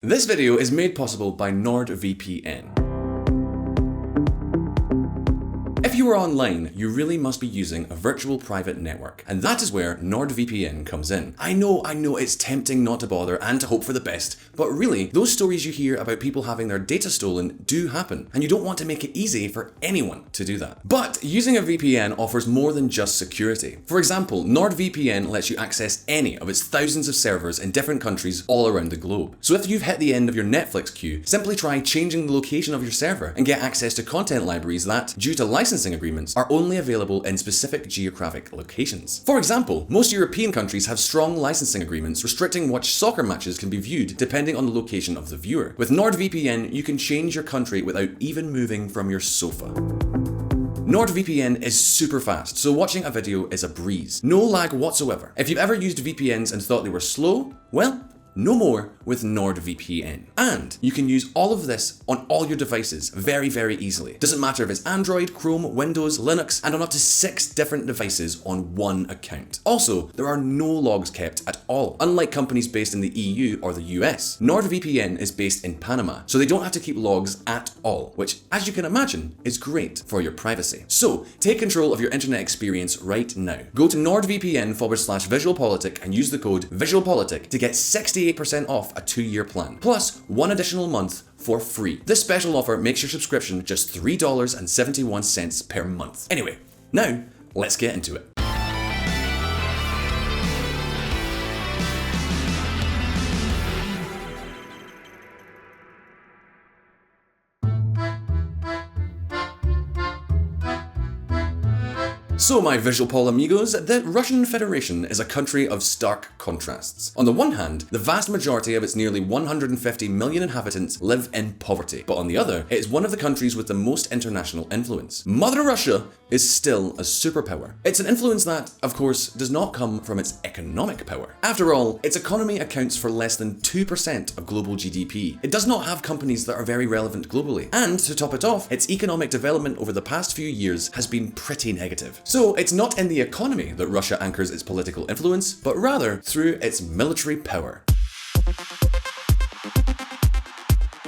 This video is made possible by NordVPN. If you are online, you really must be using a virtual private network, and that is where NordVPN comes in. I know, it's tempting not to bother and to hope for the best, but really, those stories you hear about people having their data stolen do happen, and you don't want to make it easy for anyone to do that. But using a VPN offers more than just security. For example, NordVPN lets you access any of its thousands of servers in different countries all around the globe. So if you've hit the end of your Netflix queue, simply try changing the location of your server and get access to content libraries that, due to licensing agreements, are only available in specific geographic locations. For example, most European countries have strong licensing agreements restricting which soccer matches can be viewed depending on the location of the viewer. With NordVPN, you can change your country without even moving from your sofa. NordVPN is super fast, so watching a video is a breeze. No lag whatsoever. If you've ever used VPNs and thought they were slow, well, no more with NordVPN. And you can use all of this on all your devices very, very easily. Doesn't matter if it's Android, Chrome, Windows, Linux, and on up to 6 different devices on one account. Also, there are no logs kept at all. Unlike companies based in the EU or the US, NordVPN is based in Panama, so they don't have to keep logs at all, which, as you can imagine, is great for your privacy. So, take control of your internet experience right now. Go to NordVPN/VisualPolitik and use the code VisualPolitik to get 68% off a 2-year plan, plus 1 additional month for free. This special offer makes your subscription just $3.71 per month. Anyway, now let's get into it. So my VisualPol amigos, the Russian Federation is a country of stark contrasts. On the one hand, the vast majority of its nearly 150 million inhabitants live in poverty, but on the other, it is one of the countries with the most international influence. Mother Russia is still a superpower. It's an influence that, of course, does not come from its economic power. After all, its economy accounts for less than 2% of global GDP. It does not have companies that are very relevant globally. And to top it off, its economic development over the past few years has been pretty negative. So it's not in the economy that Russia anchors its political influence, but rather through its military power.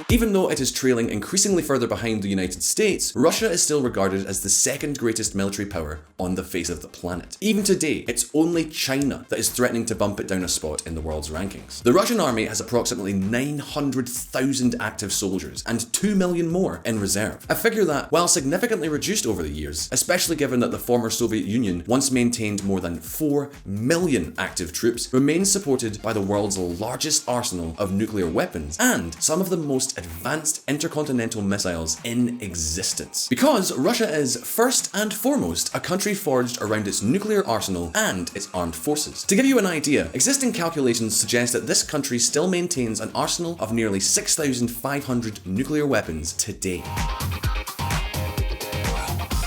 Even though it is trailing increasingly further behind the United States, Russia is still regarded as the second greatest military power on the face of the planet. Even today, it's only China that is threatening to bump it down a spot in the world's rankings. The Russian army has approximately 900,000 active soldiers and 2 million more in reserve. A figure that, while significantly reduced over the years, especially given that the former Soviet Union once maintained more than 4 million active troops, remains supported by the world's largest arsenal of nuclear weapons and some of the most advanced intercontinental missiles in existence. Because Russia is, first and foremost, a country forged around its nuclear arsenal and its armed forces. To give you an idea, existing calculations suggest that this country still maintains an arsenal of nearly 6,500 nuclear weapons today.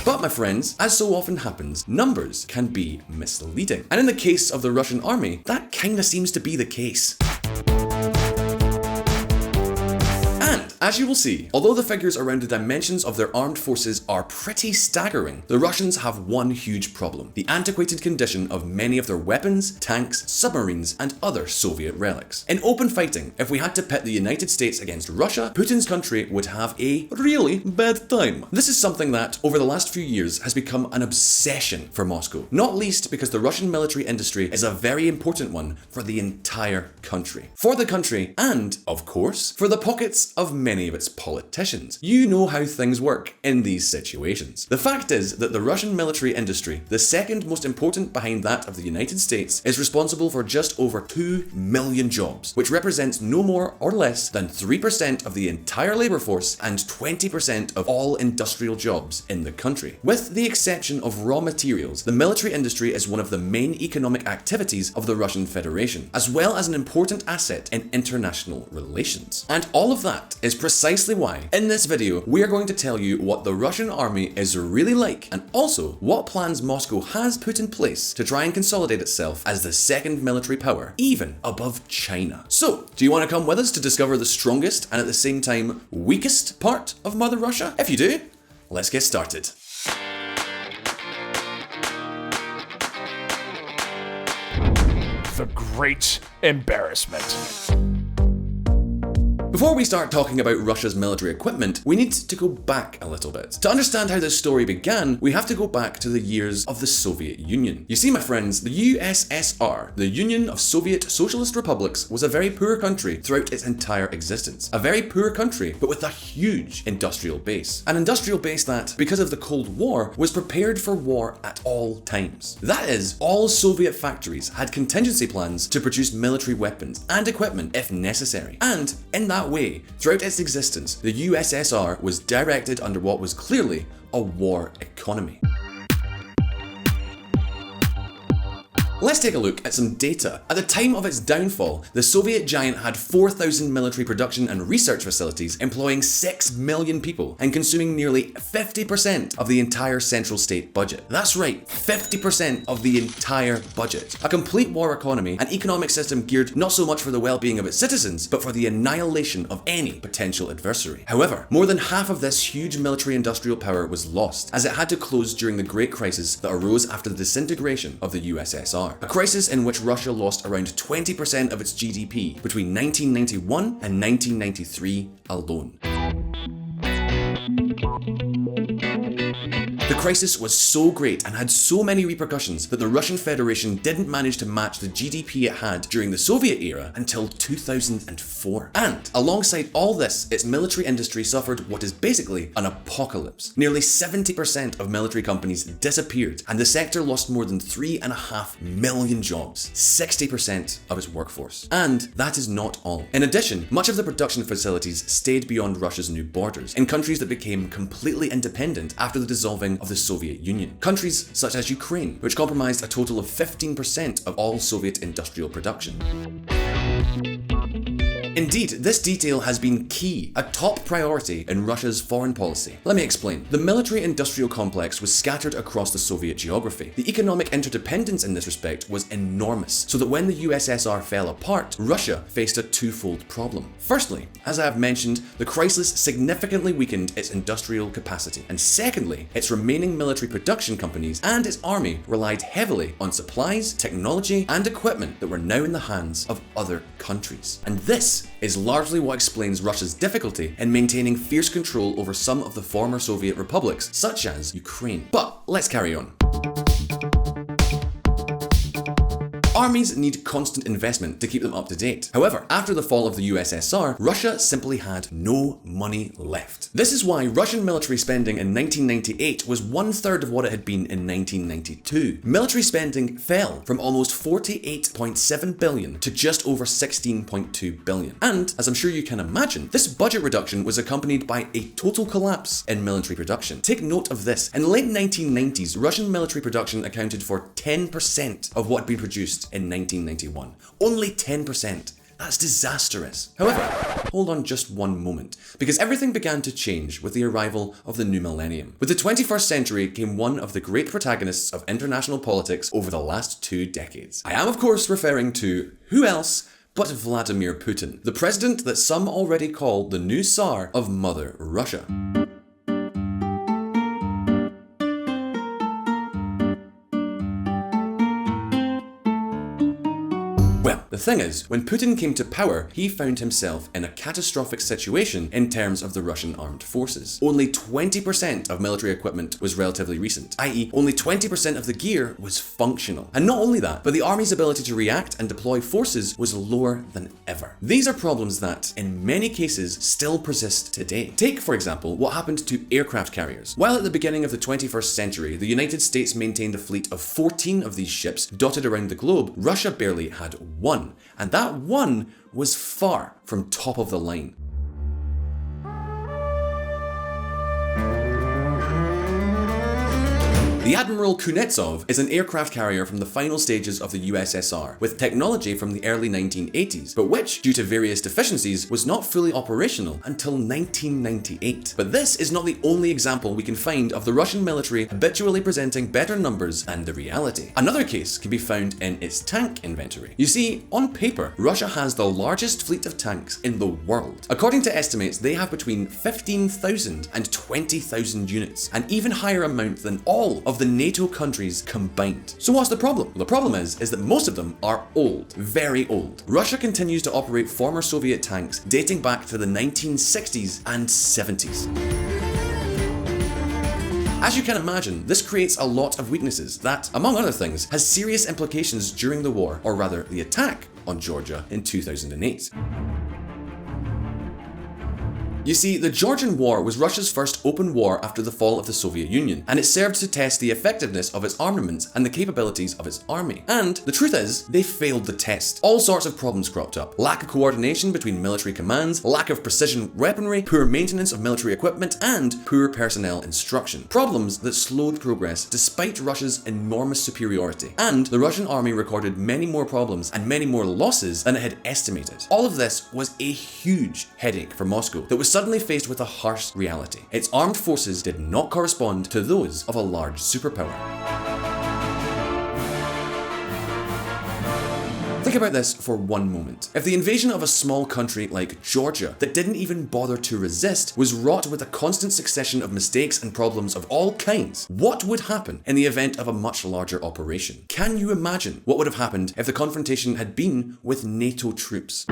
But my friends, as so often happens, numbers can be misleading. And in the case of the Russian army, that kinda seems to be the case. As you will see, although the figures around the dimensions of their armed forces are pretty staggering, the Russians have one huge problem: the antiquated condition of many of their weapons, tanks, submarines, and other Soviet relics. In open fighting, if we had to pit the United States against Russia, Putin's country would have a really bad time. This is something that, over the last few years, has become an obsession for Moscow, not least because the Russian military industry is a very important one for the entire country. For the country, and, of course, for the pockets of many of its politicians. You know how things work in these situations. The fact is that the Russian military industry, the second most important behind that of the United States, is responsible for just over 2 million jobs, which represents no more or less than 3% of the entire labor force and 20% of all industrial jobs in the country. With the exception of raw materials, the military industry is one of the main economic activities of the Russian Federation, as well as an important asset in international relations. And all of that is precisely why, in this video, we are going to tell you what the Russian army is really like, and also what plans Moscow has put in place to try and consolidate itself as the second military power, even above China. So, do you want to come with us to discover the strongest and at the same time weakest part of Mother Russia? If you do, let's get started. The Great Embarrassment. Before we start talking about Russia's military equipment, we need to go back a little bit. To understand how this story began, we have to go back to the years of the Soviet Union. You see, my friends, the USSR, the Union of Soviet Socialist Republics, was a very poor country throughout its entire existence. A very poor country, but with a huge industrial base. An industrial base that, because of the Cold War, was prepared for war at all times. That is, all Soviet factories had contingency plans to produce military weapons and equipment if necessary. And in that way, throughout its existence, the USSR was directed under what was clearly a war economy. Let's take a look at some data. At the time of its downfall, the Soviet giant had 4,000 military production and research facilities employing 6 million people and consuming nearly 50% of the entire central state budget. That's right, 50% of the entire budget. A complete war economy, an economic system geared not so much for the well-being of its citizens, but for the annihilation of any potential adversary. However, more than half of this huge military-industrial power was lost, as it had to close during the Great Crisis that arose after the disintegration of the USSR. A crisis in which Russia lost around 20% of its GDP between 1991 and 1993 alone. The crisis was so great and had so many repercussions that the Russian Federation didn't manage to match the GDP it had during the Soviet era until 2004. And alongside all this, its military industry suffered what is basically an apocalypse. Nearly 70% of military companies disappeared, and the sector lost more than 3.5 million jobs, 60% of its workforce. And that is not all. In addition, much of the production facilities stayed beyond Russia's new borders, in countries that became completely independent after the dissolving of the Soviet Union. Countries such as Ukraine, which comprised a total of 15% of all Soviet industrial production. Indeed, this detail has been key, a top priority in Russia's foreign policy. Let me explain. The military-industrial complex was scattered across the Soviet geography. The economic interdependence in this respect was enormous, so that when the USSR fell apart, Russia faced a twofold problem. Firstly, as I have mentioned, the crisis significantly weakened its industrial capacity. And secondly, its remaining military production companies and its army relied heavily on supplies, technology, and equipment that were now in the hands of other countries. And this is largely what explains Russia's difficulty in maintaining fierce control over some of the former Soviet republics, such as Ukraine. But let's carry on. Armies need constant investment to keep them up to date. However, after the fall of the USSR, Russia simply had no money left. This is why Russian military spending in 1998 was 1/3 of what it had been in 1992. Military spending fell from almost 48.7 billion to just over 16.2 billion. And, as I'm sure you can imagine, this budget reduction was accompanied by a total collapse in military production. Take note of this. In the late 1990s, Russian military production accounted for 10% of what had been produced in 1991. Only 10%. That's disastrous. However, hold on just one moment, because everything began to change with the arrival of the new millennium. With the 21st century came one of the great protagonists of international politics over the last 2 decades. I am, of course, referring to who else but Vladimir Putin, the president that some already call the new Tsar of Mother Russia. Well, the thing is, when Putin came to power, he found himself in a catastrophic situation in terms of the Russian armed forces. Only 20% of military equipment was relatively recent, i.e. only 20% of the gear was functional. And not only that, but the army's ability to react and deploy forces was lower than ever. These are problems that, in many cases, still persist today. Take, for example, what happened to aircraft carriers. While at the beginning of the 21st century, the United States maintained a fleet of 14 of these ships dotted around the globe, Russia barely had one. And that one was far from top of the line. The Admiral Kunetsov is an aircraft carrier from the final stages of the USSR, with technology from the early 1980s, but which, due to various deficiencies, was not fully operational until 1998. But this is not the only example we can find of the Russian military habitually presenting better numbers than the reality. Another case can be found in its tank inventory. You see, on paper, Russia has the largest fleet of tanks in the world. According to estimates, they have between 15,000 and 20,000 units, an even higher amount than all of of the NATO countries combined. So what's the problem? Well, the problem is that most of them are old, very old. Russia continues to operate former Soviet tanks dating back to the 1960s and 70s. As you can imagine, this creates a lot of weaknesses that, among other things, has serious implications during the war, or rather the attack on Georgia in 2008. You see, the Georgian War was Russia's first open war after the fall of the Soviet Union, and it served to test the effectiveness of its armaments and the capabilities of its army. And the truth is, they failed the test. All sorts of problems cropped up. Lack of coordination between military commands, lack of precision weaponry, poor maintenance of military equipment, and poor personnel instruction. Problems that slowed progress despite Russia's enormous superiority. And the Russian army recorded many more problems and many more losses than it had estimated. All of this was a huge headache for Moscow that was suddenly faced with a harsh reality. Its armed forces did not correspond to those of a large superpower. Think about this for one moment. If the invasion of a small country like Georgia that didn't even bother to resist was wrought with a constant succession of mistakes and problems of all kinds, what would happen in the event of a much larger operation? Can you imagine what would have happened if the confrontation had been with NATO troops?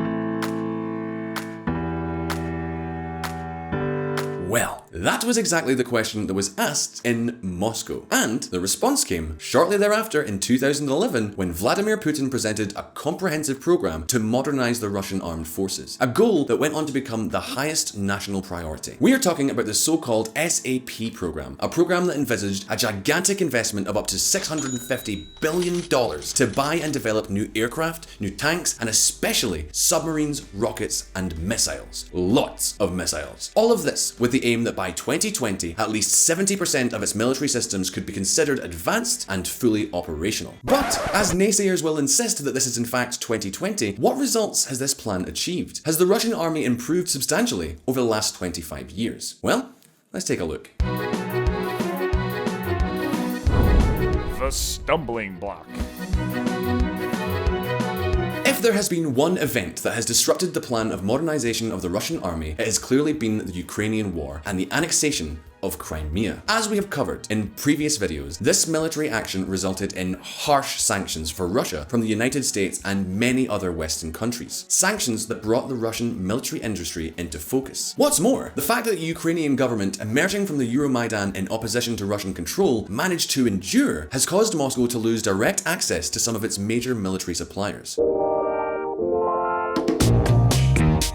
Well, that was exactly the question that was asked in Moscow. And the response came shortly thereafter in 2011 when Vladimir Putin presented a comprehensive program to modernize the Russian armed forces, a goal that went on to become the highest national priority. We are talking about the so-called SAP program, a program that envisaged a gigantic investment of up to $650 billion to buy and develop new aircraft, new tanks, and especially submarines, rockets, and missiles. Lots of missiles. All of this with the aim that by 2020, at least 70% of its military systems could be considered advanced and fully operational. But, as naysayers will insist that this is in fact 2020, what results has this plan achieved? Has the Russian army improved substantially over the last 25 years? Well, let's take a look. The stumbling block. If there has been one event that has disrupted the plan of modernization of the Russian army, it has clearly been the Ukrainian war and the annexation of Crimea. As we have covered in previous videos, this military action resulted in harsh sanctions for Russia from the United States and many other Western countries. Sanctions that brought the Russian military industry into focus. What's more, the fact that the Ukrainian government, emerging from the Euromaidan in opposition to Russian control, managed to endure has caused Moscow to lose direct access to some of its major military suppliers.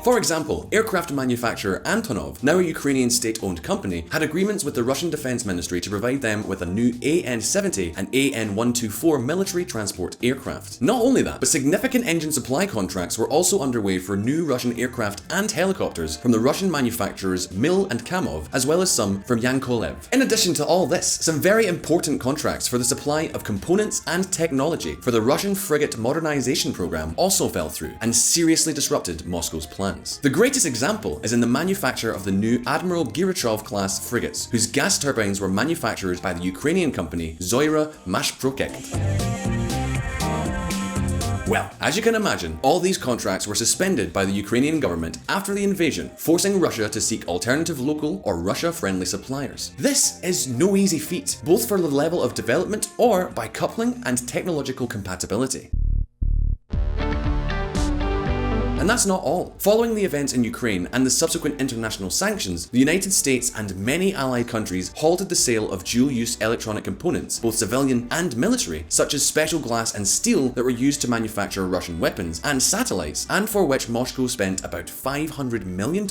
For example, aircraft manufacturer Antonov, now a Ukrainian state-owned company, had agreements with the Russian Defense Ministry to provide them with a new AN-70 and AN-124 military transport aircraft. Not only that, but significant engine supply contracts were also underway for new Russian aircraft and helicopters from the Russian manufacturers Mil and Kamov, as well as some from Yankolev. In addition to all this, some very important contracts for the supply of components and technology for the Russian frigate modernization program also fell through and seriously disrupted Moscow's plans. The greatest example is in the manufacture of the new Admiral Girichov-class frigates, whose gas turbines were manufactured by the Ukrainian company Zoyra Mashprojekt. Well, as you can imagine, all these contracts were suspended by the Ukrainian government after the invasion, forcing Russia to seek alternative local or Russia-friendly suppliers. This is no easy feat, both for the level of development or by coupling and technological compatibility. And that's not all. Following the events in Ukraine and the subsequent international sanctions, the United States and many allied countries halted the sale of dual-use electronic components, both civilian and military, such as special glass and steel that were used to manufacture Russian weapons and satellites, and for which Moscow spent about $500 million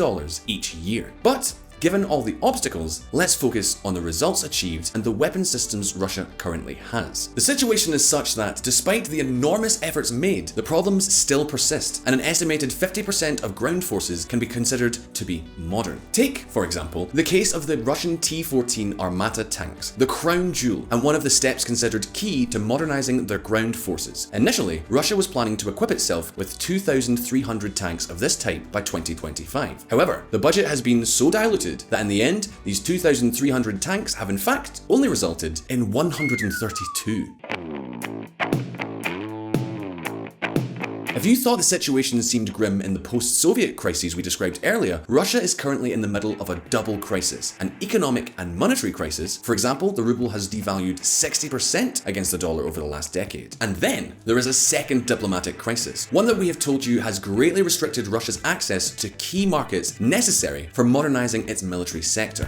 each year. But given all the obstacles, let's focus on the results achieved and the weapon systems Russia currently has. The situation is such that, despite the enormous efforts made, the problems still persist, and an estimated 50% of ground forces can be considered to be modern. Take, for example, the case of the Russian T-14 Armata tanks, the crown jewel, and one of the steps considered key to modernizing their ground forces. Initially, Russia was planning to equip itself with 2,300 tanks of this type by 2025. However, the budget has been so diluted that in the end, these 2,300 tanks have in fact only resulted in 132. If you thought the situation seemed grim in the post-Soviet crises we described earlier, Russia is currently in the middle of a double crisis, an economic and monetary crisis. For example, the ruble has devalued 60% against the dollar over the last decade. And then there is a second diplomatic crisis, one that we have told you has greatly restricted Russia's access to key markets necessary for modernizing its military sector.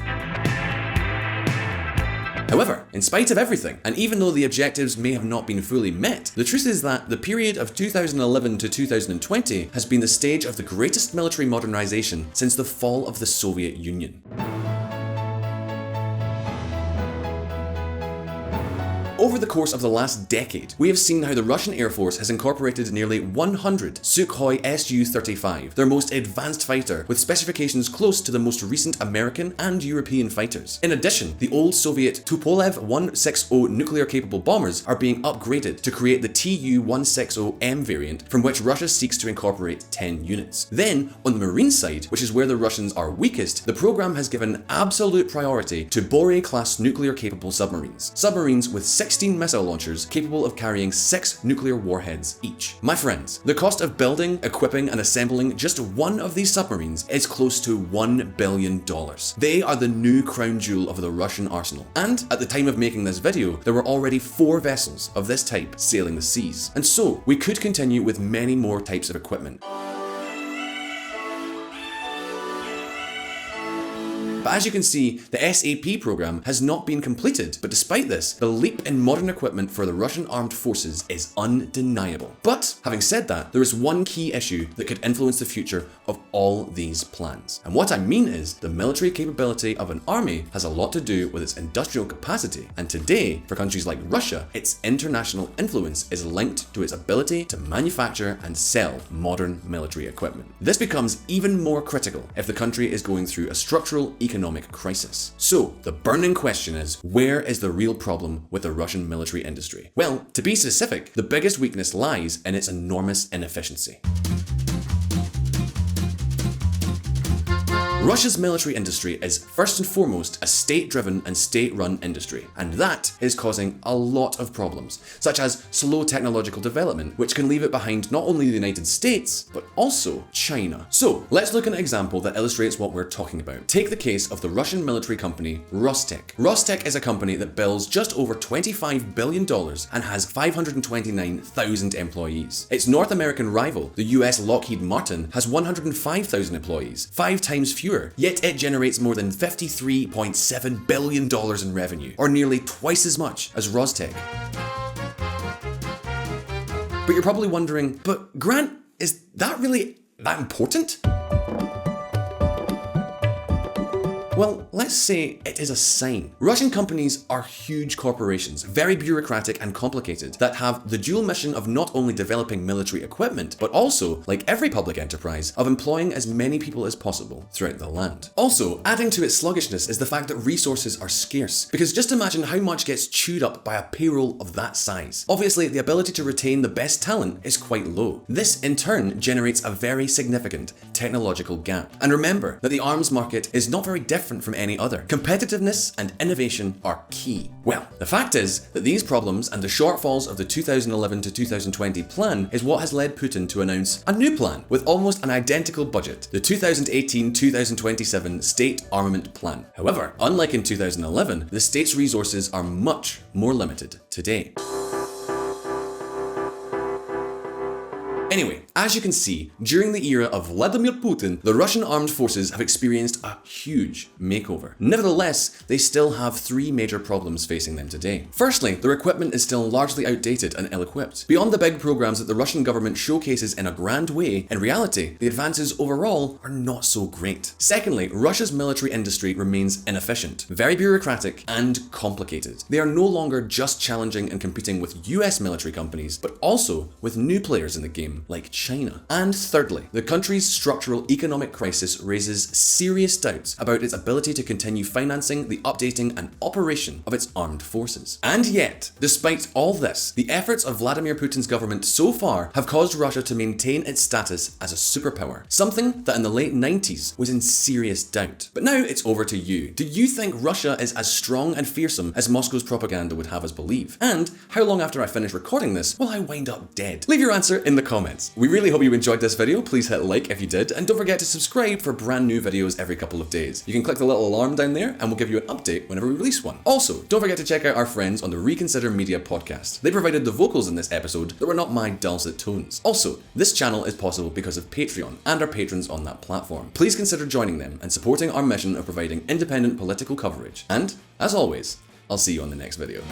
However, in spite of everything, and even though the objectives may have not been fully met, the truth is that the period of 2011 to 2020 has been the stage of the greatest military modernization since the fall of the Soviet Union. Over the course of the last decade, we have seen how the Russian Air Force has incorporated nearly 100 Sukhoi Su-35, their most advanced fighter, with specifications close to the most recent American and European fighters. In addition, the old Soviet Tupolev 160 nuclear-capable bombers are being upgraded to create the Tu-160M variant, from which Russia seeks to incorporate 10 units. Then, on the marine side, which is where the Russians are weakest, the program has given absolute priority to Borei-class nuclear-capable submarines. Submarines with 16 missile launchers capable of carrying 6 nuclear warheads each. My friends, the cost of building, equipping, and assembling just one of these submarines is close to $1 billion. They are the new crown jewel of the Russian arsenal. And at the time of making this video, there were already 4 vessels of this type sailing the seas. And so, we could continue with many more types of equipment. But as you can see, the SAP program has not been completed, but despite this, the leap in modern equipment for the Russian armed forces is undeniable. But having said that, there is one key issue that could influence the future of all these plans. And what I mean is, the military capability of an army has a lot to do with its industrial capacity, and today, for countries like Russia, its international influence is linked to its ability to manufacture and sell modern military equipment. This becomes even more critical if the country is going through a structural economic crisis. So, the burning question is, where is the real problem with the Russian military industry? Well, to be specific, the biggest weakness lies in its enormous inefficiency. Russia's military industry is first and foremost a state-driven and state-run industry, and that is causing a lot of problems, such as slow technological development, which can leave it behind not only the United States, but also China. So, let's look at an example that illustrates what we're talking about. Take the case of the Russian military company Rostec. Rostec is a company that bills just over $25 billion and has 529,000 employees. Its North American rival, the US Lockheed Martin, has 105,000 employees, 5 times fewer. Yet it generates more than $53.7 billion in revenue, or nearly twice as much as Rostec. But you're probably wondering, but Grant, is that really that important? Well, let's say it is a sign. Russian companies are huge corporations, very bureaucratic and complicated, that have the dual mission of not only developing military equipment, but also, like every public enterprise, of employing as many people as possible throughout the land. Also, adding to its sluggishness is the fact that resources are scarce, because just imagine how much gets chewed up by a payroll of that size. Obviously, the ability to retain the best talent is quite low. This, in turn, generates a very significant technological gap. And remember that the arms market is not very different from any other. Competitiveness and innovation are key. Well, the fact is that these problems and the shortfalls of the 2011 to 2020 plan is what has led Putin to announce a new plan with almost an identical budget, the 2018-2027 State Armament Plan. However, unlike in 2011, the state's resources are much more limited today. Anyway, as you can see, during the era of Vladimir Putin, the Russian armed forces have experienced a huge makeover. Nevertheless, they still have 3 major problems facing them today. Firstly, their equipment is still largely outdated and ill-equipped. Beyond the big programs that the Russian government showcases in a grand way, in reality, the advances overall are not so great. Secondly, Russia's military industry remains inefficient, very bureaucratic, and complicated. They are no longer just challenging and competing with US military companies, but also with new players in the game, like China. And thirdly, the country's structural economic crisis raises serious doubts about its ability to continue financing the updating and operation of its armed forces. And yet, despite all this, the efforts of Vladimir Putin's government so far have caused Russia to maintain its status as a superpower, something that in the late 90s was in serious doubt. But now it's over to you. Do you think Russia is as strong and fearsome as Moscow's propaganda would have us believe? And how long after I finish recording this will I wind up dead? Leave your answer in the comments. comments. We really hope you enjoyed this video. Please hit like if you did, and don't forget to subscribe for brand new videos every couple of days. You can click the little alarm down there and we'll give you an update whenever we release one. Also, don't forget to check out our friends on the Reconsider Media podcast. They provided the vocals in this episode that were not my dulcet tones. Also, this channel is possible because of Patreon and our patrons on that platform. Please consider joining them and supporting our mission of providing independent political coverage. And, as always, I'll see you on the next video.